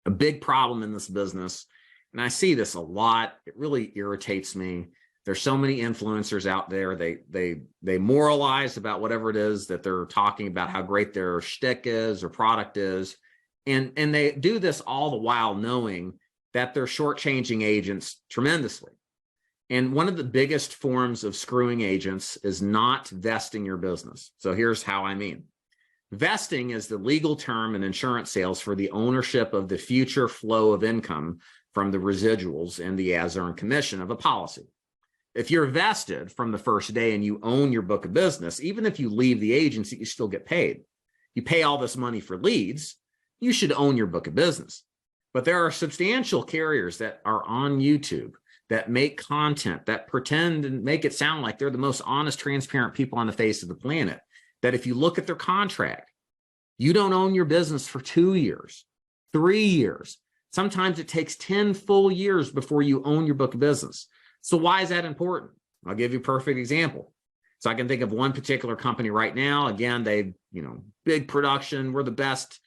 A big problem in this business, and I see this a lot. It really irritates me. There's so many influencers out there. They moralize about whatever it is that they're talking about, how great their shtick is or product is. And they do this all the while knowing that they're shortchanging agents tremendously. And one of the biggest forms of screwing agents is not vesting your business. So here's how I mean. Vesting is the legal term in insurance sales for the ownership of the future flow of income from the residuals and the as-earned commission of a policy. If you're vested from the first day and you own your book of business, even if you leave the agency, you still get paid. You pay all this money for leads, you should own your book of business. But there are substantial carriers that are on YouTube that make content that pretend and make it sound like they're the most honest, transparent people on the face of the planet. That if you look at their contract, you don't own your business for 2 years, 3 years. Sometimes it takes 10 full years before you own your book of business. So why is that important? I'll give you a perfect example. So I can think of one particular company right now. Again, they, big production. We're the best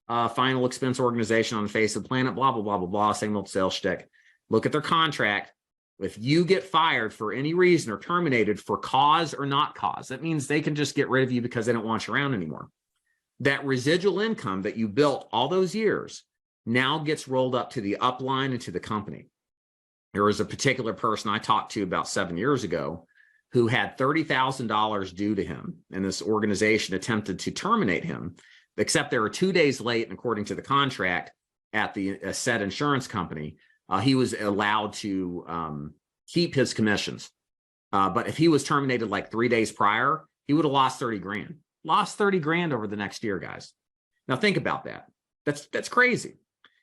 final expense organization on the face of the planet, blah, blah, blah, blah, blah, same old sales shtick. Look at their contract. If you get fired for any reason or terminated for cause or not cause, that means they can just get rid of you because they don't want you around anymore. That residual income that you built all those years now gets rolled up to the upline and to the company. There was a particular person I talked to about 7 years ago who had $30,000 due to him, and this organization attempted to terminate him, except they were 2 days late, and according to the contract at the said insurance company, he was allowed to keep his commissions. But if he was terminated like 3 days prior, he would have lost 30 grand. Lost 30 grand over the next year, guys. Now think about that. That's crazy.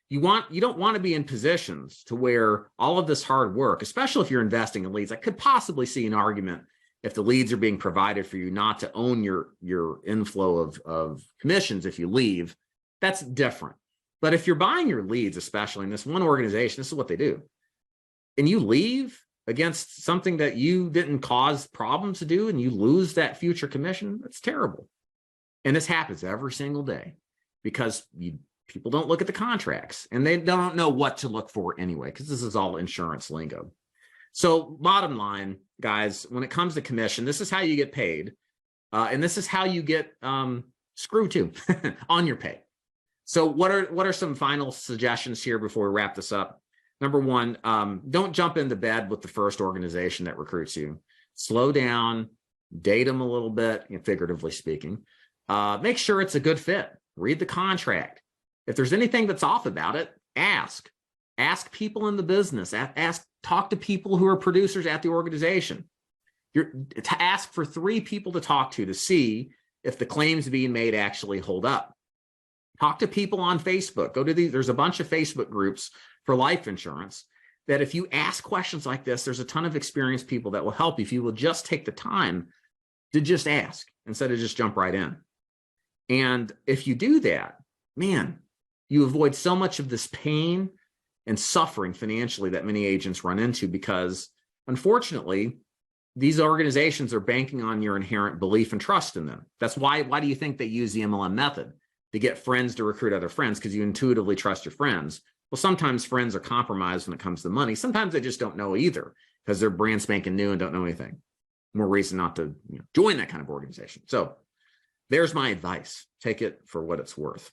You don't want to be in positions to where all of this hard work, especially if you're investing in leads. I could possibly see an argument if the leads are being provided for you not to own your inflow of commissions if you leave. That's different. But if you're buying your leads, especially in this one organization, this is what they do, and you leave against something that you didn't cause problems to do and you lose that future commission, that's terrible. And this happens every single day because people don't look at the contracts and they don't know what to look for anyway, because this is all insurance lingo. So bottom line, guys, when it comes to commission, this is how you get paid. And this is how you get screwed too on your pay. So what are some final suggestions here before we wrap this up? Number one, don't jump into bed with the first organization that recruits you. Slow down, date them a little bit, figuratively speaking. Make sure it's a good fit. Read the contract. If there's anything that's off about it, ask people in the business, talk to people who are producers at the organization. To ask for 3 people to talk to see if the claims being made actually hold up. Talk to people on Facebook. There's a bunch of Facebook groups for life insurance that if you ask questions like this, there's a ton of experienced people that will help you if you will just take the time to just ask instead of just jump right in. And if you do that, man, you avoid so much of this pain and suffering financially that many agents run into, because unfortunately, these organizations are banking on your inherent belief and trust in them. That's why do you think they use the MLM method? To get friends to recruit other friends, because you intuitively trust your friends. Well, sometimes friends are compromised when it comes to money. Sometimes they just don't know either because they're brand spanking new and don't know anything. More reason not to join that kind of organization. So there's my advice. Take it for what it's worth.